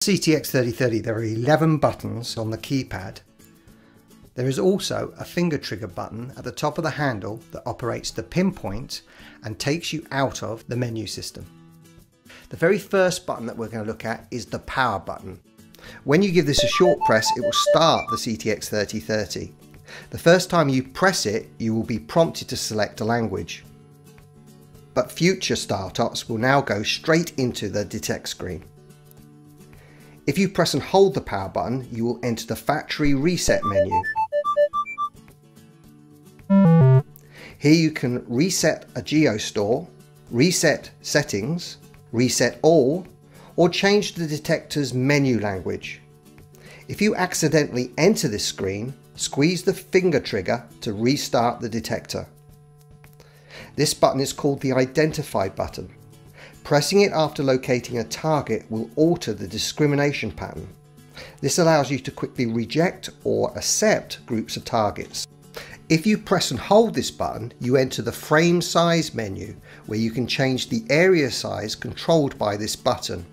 CTX-3030 there are 11 buttons on the keypad. There is also a finger trigger button at the top of the handle that operates the pinpoint and takes you out of the menu system. The very first button that we're going to look at is the power button. When you give this a short press, it will start the CTX-3030. The first time you press it, you will be prompted to select a language. But future startups will now go straight into the detect screen. If you press and hold the power button, you will enter the factory reset menu. Here you can reset a GeoStore, reset settings, reset all, or change the detector's menu language. If you accidentally enter this screen, squeeze the finger trigger to restart the detector. This button is called the Identify button. Pressing it after locating a target will alter the discrimination pattern. This allows you to quickly reject or accept groups of targets. If you press and hold this button, you enter the frame size menu, where you can change the area size controlled by this button.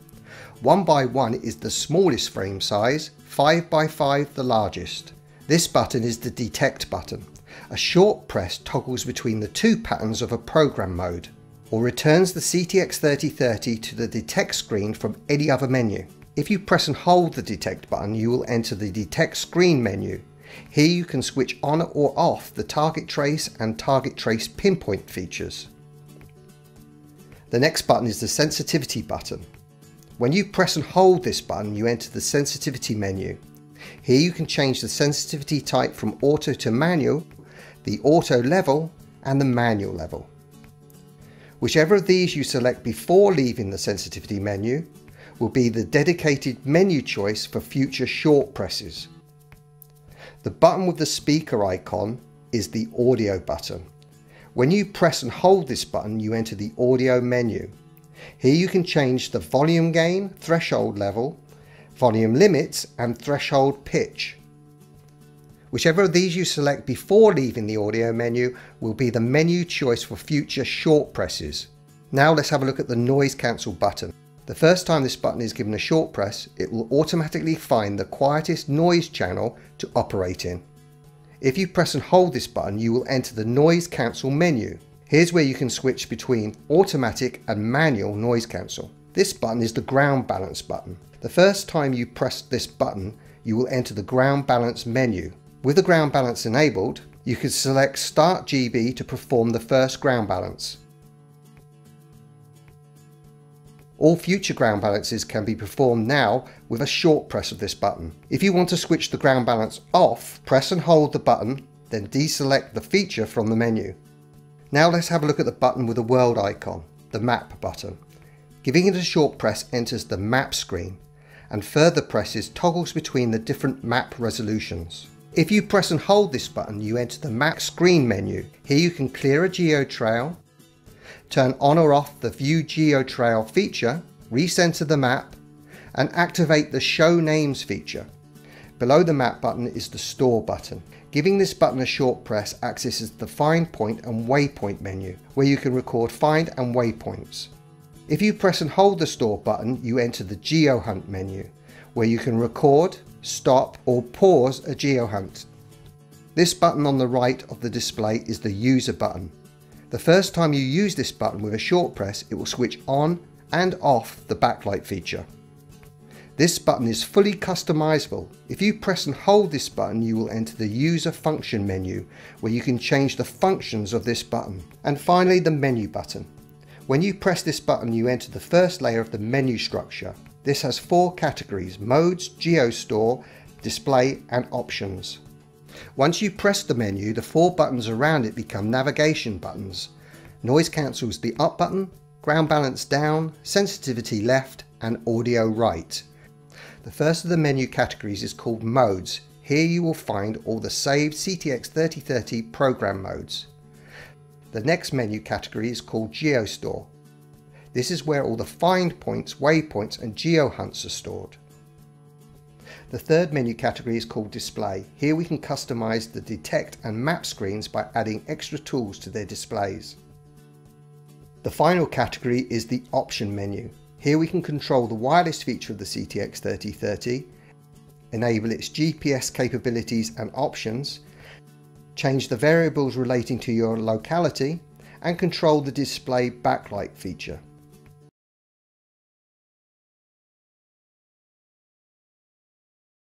1x1 is the smallest frame size, 5x5 the largest. This button is the detect button. A short press toggles between the two patterns of a program mode, or returns the CTX-3030 to the detect screen from any other menu. If you press and hold the detect button, you will enter the detect screen menu. Here you can switch on or off the target trace and target trace pinpoint features. The next button is the sensitivity button. When you press and hold this button, you enter the sensitivity menu. Here you can change the sensitivity type from auto to manual, the auto level and the manual level. Whichever of these you select before leaving the sensitivity menu will be the dedicated menu choice for future short presses. The button with the speaker icon is the audio button. When you press and hold this button, you enter the audio menu. Here you can change the volume gain, threshold level, volume limits and threshold pitch. Whichever of these you select before leaving the audio menu will be the menu choice for future short presses. Now let's have a look at the noise cancel button. The first time this button is given a short press, it will automatically find the quietest noise channel to operate in. If you press and hold this button, you will enter the noise cancel menu. Here's where you can switch between automatic and manual noise cancel. This button is the ground balance button. The first time you press this button, you will enter the ground balance menu. With the ground balance enabled, you can select Start GB to perform the first ground balance. All future ground balances can be performed now with a short press of this button. If you want to switch the ground balance off, press and hold the button, then deselect the feature from the menu. Now let's have a look at the button with the world icon, the map button. Giving it a short press enters the map screen, and further presses toggles between the different map resolutions. If you press and hold this button, you enter the map screen menu. Here you can clear a geo trail, turn on or off the View Geo Trail feature, recenter the map, and activate the Show Names feature. Below the map button is the Store button. Giving this button a short press accesses the Find Point and Waypoint menu, where you can record find and waypoints. If you press and hold the Store button, you enter the Geo Hunt menu, where you can record, stop or pause a geo hunt. This button on the right of the display is the User button. The first time you use this button with a short press, it will switch on and off the backlight feature. This button is fully customizable. If you press and hold this button, you will enter the User Function menu, where you can change the functions of this button. And finally, the Menu button. When you press this button, you enter the first layer of the menu structure. This has 4 categories: Modes, GeoStore, Display and Options. Once you press the menu, the 4 buttons around it become navigation buttons. Noise cancel is the up button, ground balance down, sensitivity left and audio right. The first of the menu categories is called Modes. Here you will find all the saved CTX-3030 program modes. The next menu category is called GeoStore. This is where all the find points, waypoints and geo hunts are stored. The third menu category is called Display. Here we can customize the detect and map screens by adding extra tools to their displays. The final category is the Option menu. Here we can control the wireless feature of the CTX-3030, enable its GPS capabilities and options, change the variables relating to your locality, and control the display backlight feature.